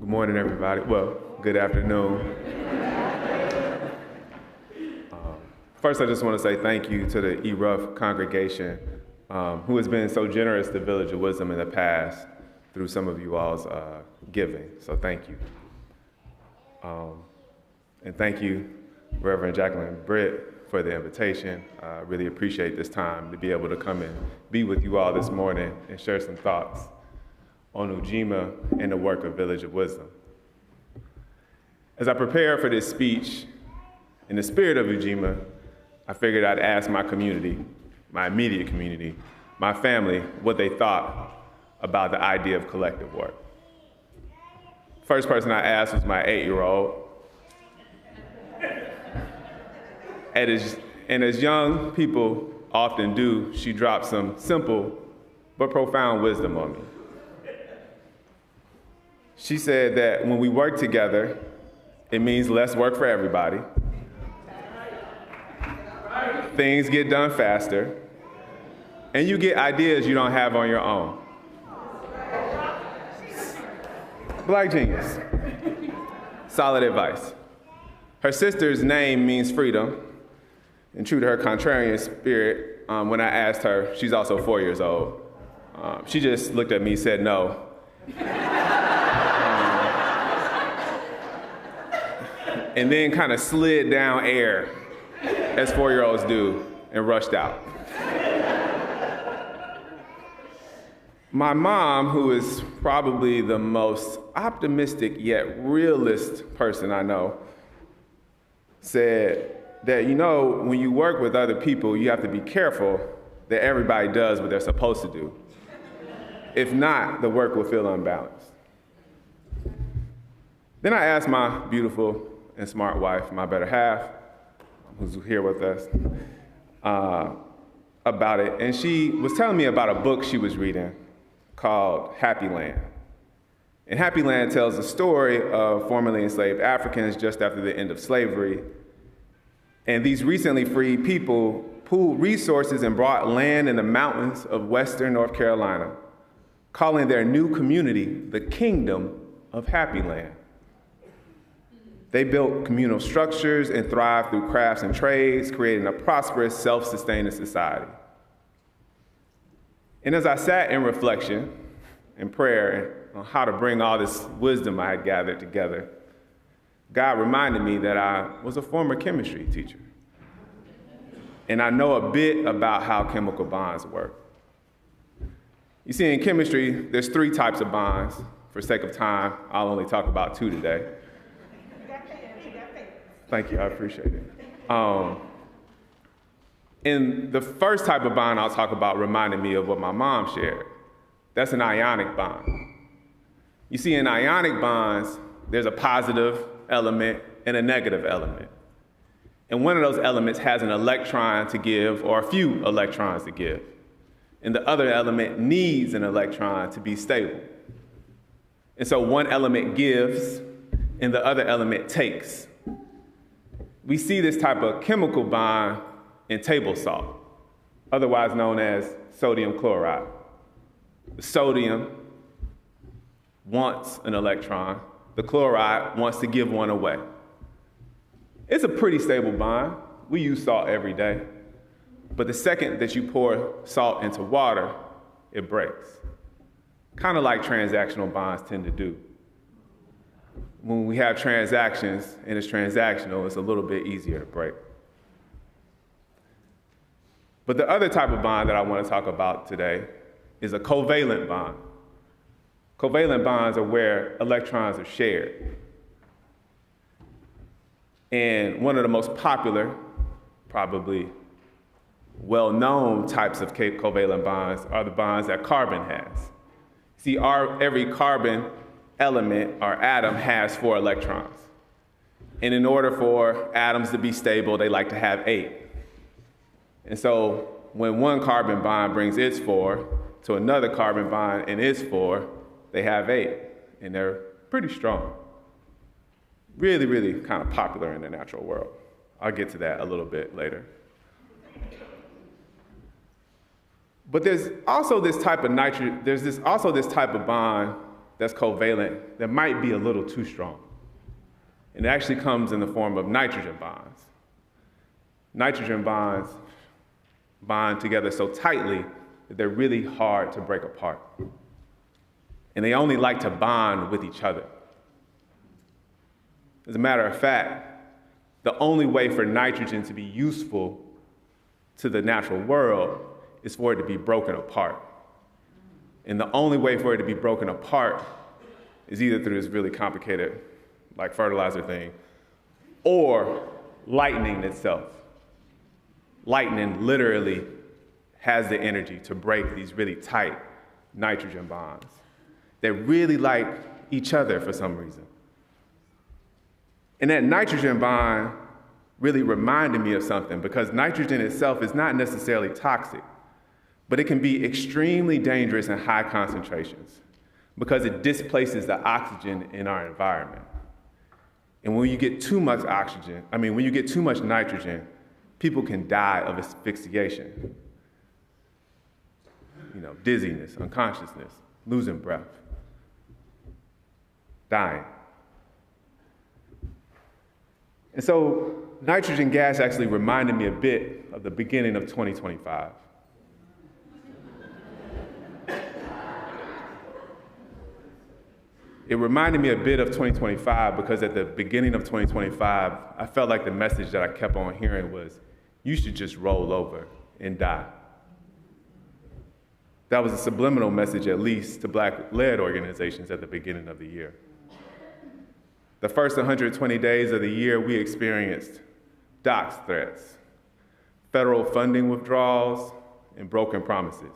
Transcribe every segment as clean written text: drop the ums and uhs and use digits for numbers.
Good morning, everybody. Well, good afternoon. First, I just want to say thank you to the eRuff congregation who has been so generous to Village of Wisdom in the past through some of you all's giving. So thank you. And thank you, Reverend Jacqueline Britt, for the invitation. I really appreciate this time to be able to come and be with you all this morning and share some thoughts on Ujima and the work of Village of Wisdom. As I prepare for this speech, in the spirit of Ujima, I figured I'd ask my community, my immediate community, my family, what they thought about the idea of collective work. First person I asked was my 8-year-old. And as young people often do, she dropped some simple but profound wisdom on me. She said that when we work together, it means less work for everybody. Things get done faster, and you get ideas you don't have on your own. Black genius. Solid advice. Her sister's name means freedom, and true to her contrarian spirit, when I asked her, she's also 4 years old, she just looked at me and said no. And then kind of slid down air, as 4-year-olds do, and rushed out. My mom, who is probably the most optimistic yet realist person I know, said that, you know, when you work with other people, you have to be careful that everybody does what they're supposed to do. If not, the work will feel unbalanced. Then I asked my beautiful and smart wife, my better half, who's here with us, about it. And she was telling me about a book she was reading called Happy Land. And Happy Land tells the story of formerly enslaved Africans just after the end of slavery. And these recently freed people pooled resources and brought land in the mountains of western North Carolina, calling their new community the Kingdom of Happy Land. They built communal structures and thrived through crafts and trades, creating a prosperous, self-sustaining society. And as I sat in reflection and prayer on how to bring all this wisdom I had gathered together, God reminded me that I was a former chemistry teacher. And I know a bit about how chemical bonds work. You see, in chemistry, there's 3 types of bonds. For sake of time, I'll only talk about 2 today. Thank you, I appreciate it. And the first type of bond I'll talk about reminded me of what my mom shared. That's an ionic bond. You see, in ionic bonds, there's a positive element and a negative element. And one of those elements has an electron to give, or a few electrons to give. And the other element needs an electron to be stable. And so one element gives, and the other element takes. We see this type of chemical bond in table salt, otherwise known as sodium chloride. The sodium wants an electron. The chloride wants to give one away. It's a pretty stable bond. We use salt every day. But the second that you pour salt into water, it breaks. Kind of like transactional bonds tend to do. When we have transactions and it's transactional, it's a little bit easier to break. But the other type of bond that I want to talk about today is a covalent bond. Covalent bonds are where electrons are shared. And one of the most popular, probably well-known types of covalent bonds are the bonds that carbon has. See, every carbon element or atom has 4 electrons. And in order for atoms to be stable, they like to have 8. And so when one carbon bond brings its 4 to another carbon bond and its 4, they have 8. And they're pretty strong. Really, really kind of popular in the natural world. I'll get to that a little bit later. But there's also this type of bond that's covalent that might be a little too strong. And it actually comes in the form of nitrogen bonds. Nitrogen bonds bond together so tightly that they're really hard to break apart. And they only like to bond with each other. As a matter of fact, the only way for nitrogen to be useful to the natural world is for it to be broken apart. And the only way for it to be broken apart is either through this really complicated, like fertilizer thing, or lightning itself. Lightning literally has the energy to break these really tight nitrogen bonds that really like each other for some reason. And that nitrogen bond really reminded me of something, because nitrogen itself is not necessarily toxic, but it can be extremely dangerous in high concentrations because it displaces the oxygen in our environment. And when you get too much when you get too much nitrogen, people can die of asphyxiation. Dizziness, unconsciousness, losing breath, dying. And so nitrogen gas actually reminded me a bit of the beginning of 2025. It reminded me a bit of 2025 because at the beginning of 2025, I felt like the message that I kept on hearing was, you should just roll over and die. That was a subliminal message, at least to Black-led organizations at the beginning of the year. The first 120 days of the year, we experienced dox threats, federal funding withdrawals, and broken promises.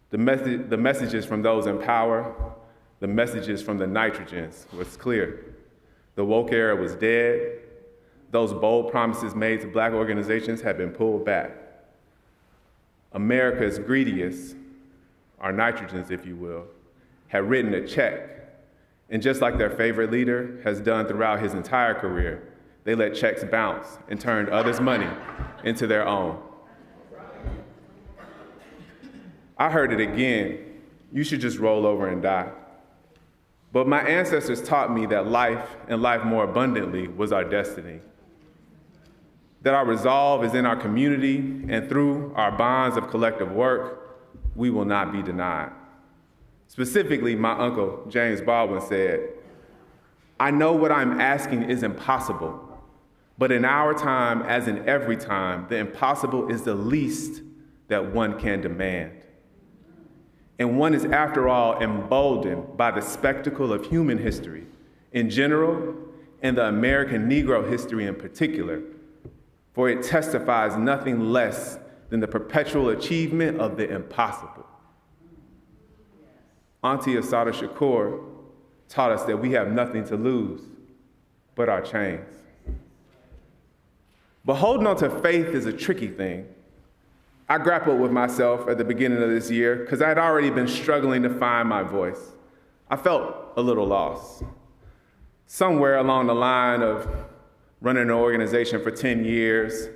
The messages from those in power, the messages from the nitrogens was clear. The woke era was dead. Those bold promises made to Black organizations had been pulled back. America's greediest, our nitrogens, if you will, had written a check. And just like their favorite leader has done throughout his entire career, they let checks bounce and turned others' money into their own. I heard it again, you should just roll over and die. But my ancestors taught me that life, and life more abundantly, was our destiny. That our resolve is in our community, and through our bonds of collective work, we will not be denied. Specifically, my uncle, James Baldwin, said, I know what I'm asking is impossible, but in our time, as in every time, the impossible is the least that one can demand. And one is, after all, emboldened by the spectacle of human history in general and the American Negro history in particular, for it testifies nothing less than the perpetual achievement of the impossible. Auntie Assata Shakur taught us that we have nothing to lose but our chains. But holding on to faith is a tricky thing. I grappled with myself at the beginning of this year because I had already been struggling to find my voice. I felt a little lost. Somewhere along the line of running an organization for 10 years,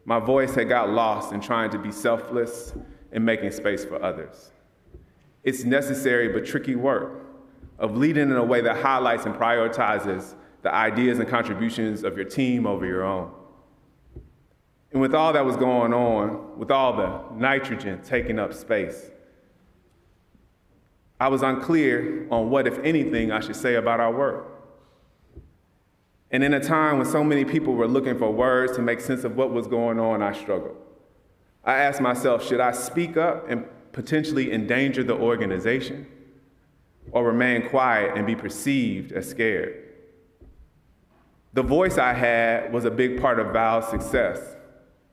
my voice had got lost in trying to be selfless and making space for others. It's necessary but tricky work of leading in a way that highlights and prioritizes the ideas and contributions of your team over your own. And with all that was going on, with all the nitrogen taking up space, I was unclear on what, if anything, I should say about our work. And in a time when so many people were looking for words to make sense of what was going on, I struggled. I asked myself, should I speak up and potentially endanger the organization, or remain quiet and be perceived as scared? The voice I had was a big part of Vows' success,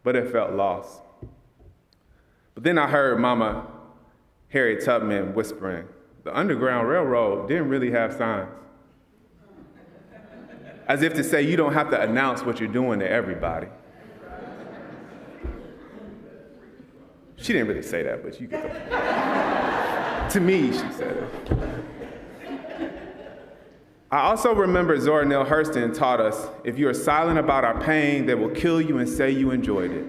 but it felt lost. But then I heard Mama Harriet Tubman whispering, the Underground Railroad didn't really have signs. As if to say, you don't have to announce what you're doing to everybody. She didn't really say that, but you get the point. To me, she said it. I also remember Zora Neale Hurston taught us, if you are silent about our pain, they will kill you and say you enjoyed it.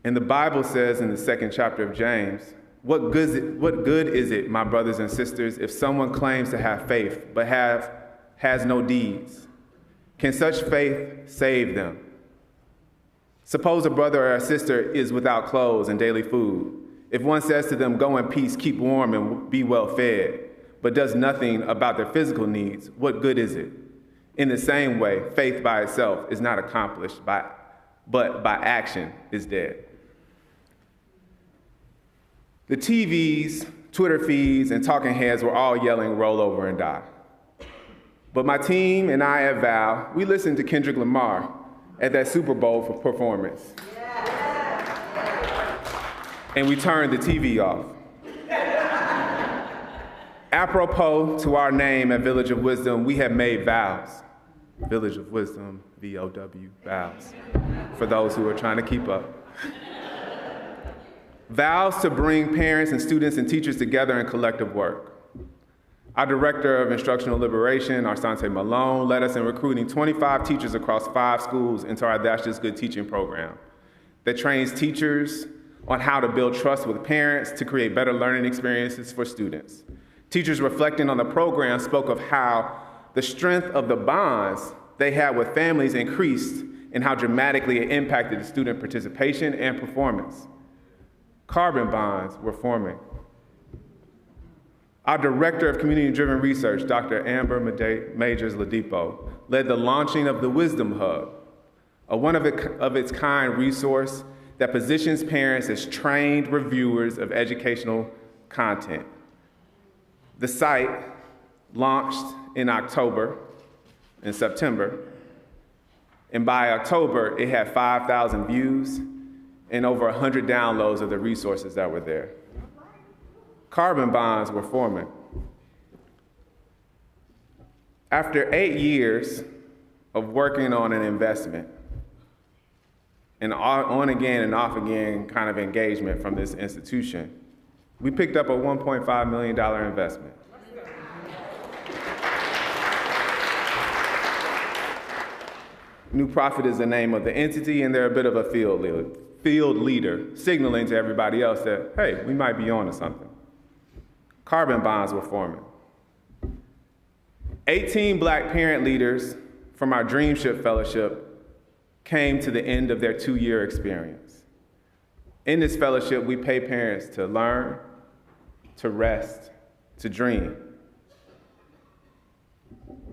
And the Bible says in the 2nd chapter of James What good is it, my brothers and sisters, if someone claims to have faith but has no deeds? Can such faith save them? Suppose a brother or a sister is without clothes and daily food. If one says to them, "Go in peace, keep warm, and be well fed," but does nothing about their physical needs, what good is it? In the same way, faith by itself is not accomplished, but by action is dead. The TVs, Twitter feeds, and talking heads were all yelling, "Roll over and die." But my team and I at Vow, we listened to Kendrick Lamar at that Super Bowl for performance. And we turned the TV off. Apropos to our name at Village of Wisdom, we have made vows. Village of Wisdom, VOW, vows, for those who are trying to keep up. Vows to bring parents and students and teachers together in collective work. Our Director of Instructional Liberation, Arsante Malone, led us in recruiting 25 teachers across 5 schools into our That's Just Good teaching program that trains teachers on how to build trust with parents to create better learning experiences for students. Teachers reflecting on the program spoke of how the strength of the bonds they had with families increased and how dramatically it impacted the student participation and performance. Carbon bonds were forming. Our Director of Community-Driven Research, Dr. Amber Majors-Ladipo, led the launching of the Wisdom Hub, a one-of-its-kind resource that positions parents as trained reviewers of educational content. The site launched in September, and by October, it had 5,000 views and over 100 downloads of the resources that were there. Carbon bonds were forming. After 8 years of working on an investment, and on again and off again kind of engagement from this institution, we picked up a $1.5 million investment. New Prophet is the name of the entity, and they're a bit of a field leader, signaling to everybody else that, hey, we might be on to something. Carbon bonds were forming. 18 Black parent leaders from our Dreamship Fellowship came to the end of their 2-year experience. In this fellowship, we pay parents to learn, to rest, to dream.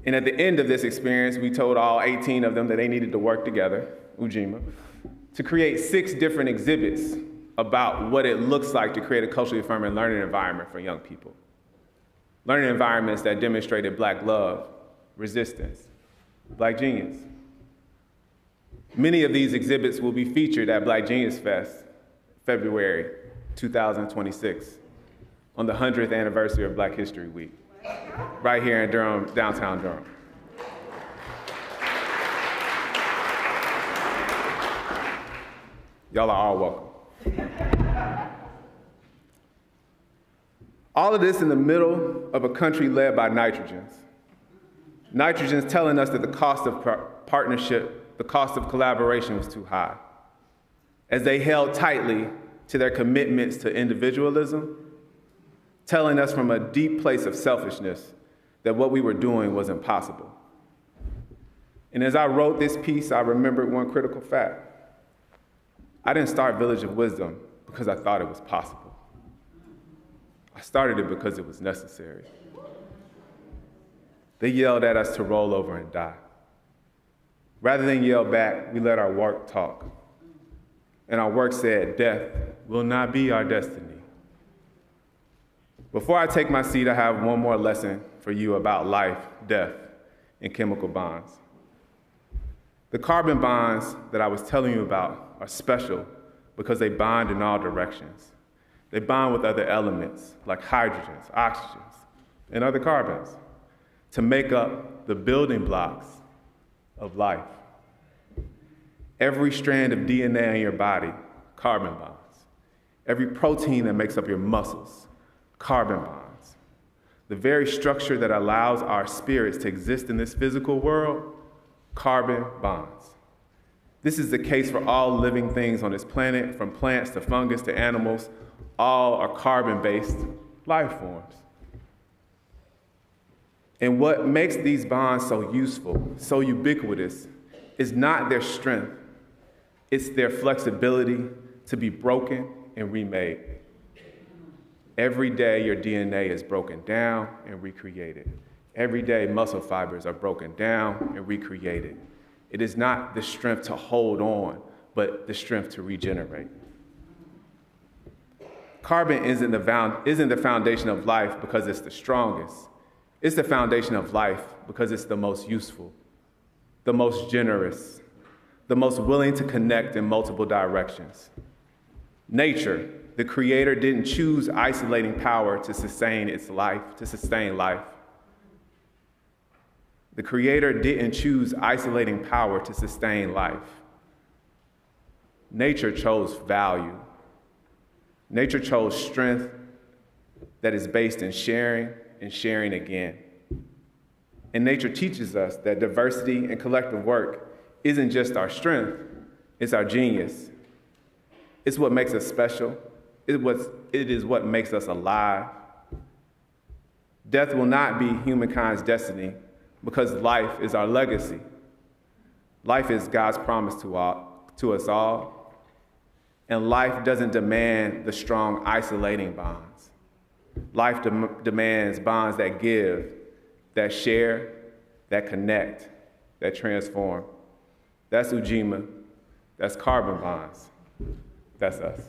And at the end of this experience, we told all 18 of them that they needed to work together, Ujima, to create 6 different exhibits about what it looks like to create a culturally affirming learning environment for young people. Learning environments that demonstrated Black love, resistance, Black genius. Many of these exhibits will be featured at Black Genius Fest, February 2026, on the 100th anniversary of Black History Week, right here in Durham, downtown Durham. Y'all are all welcome. All of this in the middle of a country led by nitrogens. Nitrogens telling us that the cost of partnership, the cost of collaboration was too high, as they held tightly to their commitments to individualism, telling us from a deep place of selfishness that what we were doing was impossible. And as I wrote this piece, I remembered one critical fact. I didn't start Village of Wisdom because I thought it was possible. I started it because it was necessary. They yelled at us to roll over and die. Rather than yell back, we let our work talk. And our work said, death will not be our destiny. Before I take my seat, I have one more lesson for you about life, death, and chemical bonds. The carbon bonds that I was telling you about are special because they bond in all directions. They bond with other elements like hydrogens, oxygens, and other carbons to make up the building blocks of life. Every strand of DNA in your body, carbon bonds. Every protein that makes up your muscles, carbon bonds. The very structure that allows our spirits to exist in this physical world, carbon bonds. This is the case for all living things on this planet, from plants to fungus to animals. All are carbon-based life forms. And what makes these bonds so useful, so ubiquitous, is not their strength. It's their flexibility to be broken and remade. Every day, your DNA is broken down and recreated. Every day, muscle fibers are broken down and recreated. It is not the strength to hold on, but the strength to regenerate. Carbon isn't the foundation of life because it's the strongest. It's the foundation of life because it's the most useful, the most generous, the most willing to connect in multiple directions. Nature, the creator, didn't choose isolating power to sustain its life, to sustain life. The creator didn't choose isolating power to sustain life. Nature chose value. Nature chose strength that is based in sharing and sharing again. And nature teaches us that diversity and collective work isn't just our strength, it's our genius. It's what makes us special. It is what makes us alive. Death will not be humankind's destiny because life is our legacy. Life is God's promise to us all. And life doesn't demand the strong, isolating bonds. Life demands bonds that give, that share, that connect, that transform. That's Ujima. That's carbon bonds. That's us.